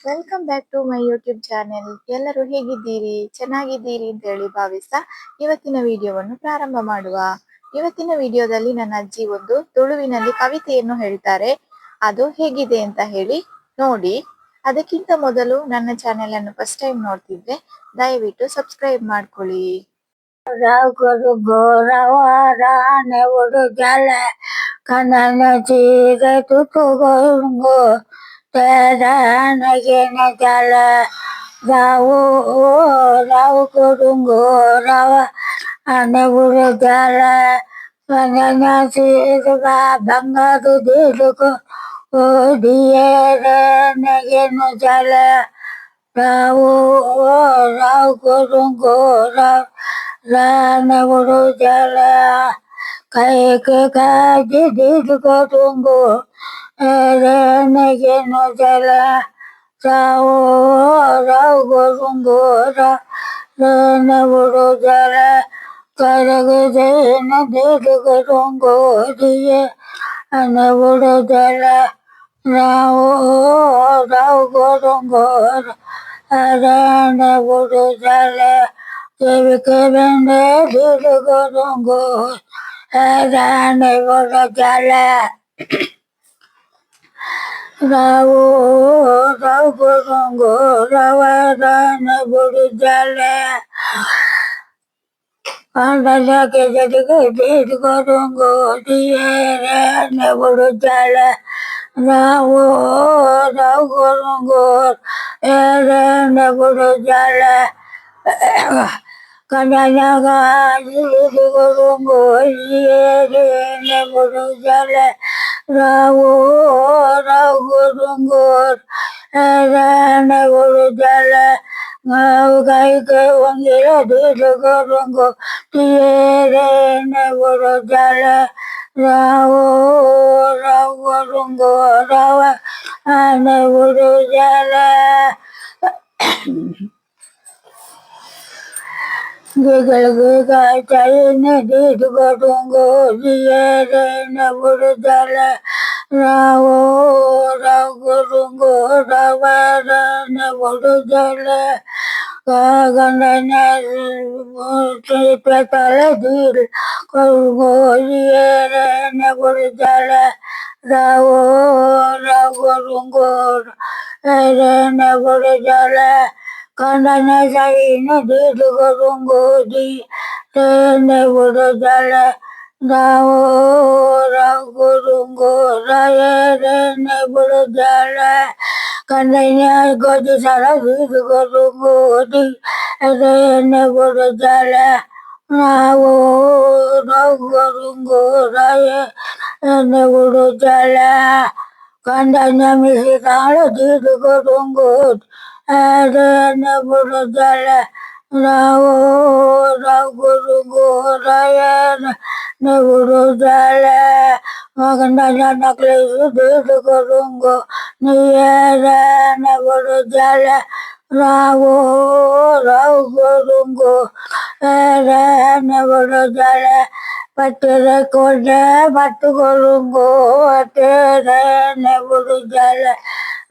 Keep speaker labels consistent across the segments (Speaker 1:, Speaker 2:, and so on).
Speaker 1: Welcome back to my YouTube channel. ಎಲ್ಲರೂ ಹೇಗಿದ್ದೀರಿ? ಚೆನ್ನಾಗಿದ್ದೀರಿ ಅಂತ ಹೇಳಿ ಭಾವಿಸ್ತಾ ಇವತ್ತಿನ ವಿಡಿಯೋವನ್ನು ಪ್ರಾರಂಭ ಮಾಡುವ. ಇವತ್ತಿನ ವಿಡಿಯೋದಲ್ಲಿ ನನ್ನ ಅಜ್ಜಿ ಒಂದು ತುಳುವಿನಲ್ಲಿ ಕವಿತೆಯನ್ನು ಹೇಳ್ತಾರೆ. ಅದು ಹೇಗಿದೆ ಅಂತ ಹೇಳಿ ನೋಡಿ. ಅದಕ್ಕಿಂತ ಮೊದಲು ನನ್ನ ಚಾನೆಲ್ ಅನ್ನು ಫಸ್ಟ್ ಟೈಮ್ ನೋಡ್ತಿದ್ರೆ ದಯವಿಟ್ಟು ಸಬ್ಸ್ಕ್ರೈಬ್ ಮಾಡ್ಕೊಳ್ಳಿ.
Speaker 2: ಗುರು ಗೋರವಾರಾನೆ ಉಡುಗಲ ಕನನ ಚೀರೆ ತುತುಗೊಂಗು ತೆರನಗೆನ ಜಲ ರಾವು ರಾವು ಕೊಡುಂಗು ರವ ಅನೆ ಉಡುಗಲ ಕನನ ಚೀರು ಬಂಗಾರು ದಿರುಗು ಓದಿಯೇರೆ ನಗೆನು ಜಲ ರಾವು ರಾವು ಕೊಡುಂಗು ರವ Rana buru jala kai ke kaji diduga tunggu rana geno jala rao rao gurunggu rana buru jala karaga jena diduga tunggu diye rana buru jala rao rao gurunggu rana buru jala Kevende dilugongo, rane borojala, rawo rawogongo, rawarane borojala, andala ke dilugongo, dierane borojala, rawo rawogongo, rane borojala. Kananaga dilugongo diene borojala rawo rawogongo rane borojala ngau kai ke wangira dilugongo diene borojala rawo rawogongo rawa ane borojala Giga chayne didugongo diere burujala rawo rawurungo rawara burujala kagandana tripetala dir kurgo diere burujala rawo rawurungo ere burujala Kanana jaina dilugongo di rene burujala rao rawurungo raye rene burujala kananya goji sara dilugongo di rene burujala rao rawurungo raye rene burujala kananya misitala dilugongo rene burujala rao rawurungo raye rene burujala magandanya naklesu dilugongo niyere rene burujala rao rawurungo rene burujala patere kode patugurungo patere rene burujala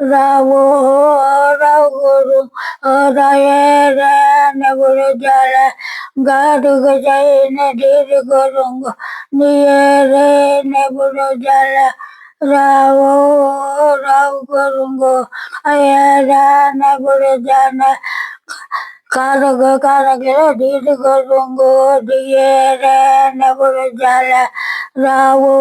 Speaker 2: Rawo rawuru raye rane burujala gadu gajayne dirugurungo niyere ne burujala rawo rawurungo ayere ne burujala Karagila dirugurungo diyere ne burujala rawo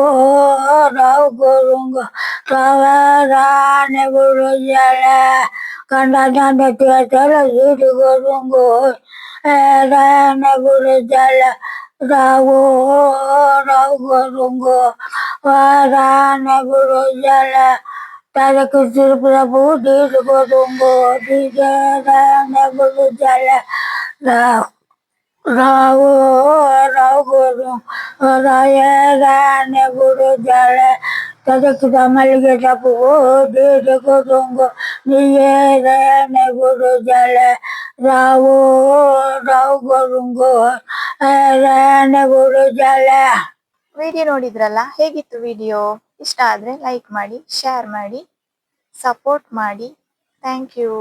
Speaker 2: rawurungo rawarane burujala kandana tiatala dirugurungo rane burujala rawo rawurungo warane burujala Tarakusir Prabhu dirugurungo digerane burujala Rawo rawuru rayerane burujala Tadakita maligeta puvo dirugurungo niyerane burujala Rawo rawurungo rane burujala
Speaker 1: video ನೋಡಿದ್ರಲ್ಲ, ಹೇಗಿತ್ತು video? ಇಷ್ಟ ಆದ್ರೆ like ಮಾಡಿ, share ಮಾಡಿ, support ಮಾಡಿ. Thank you.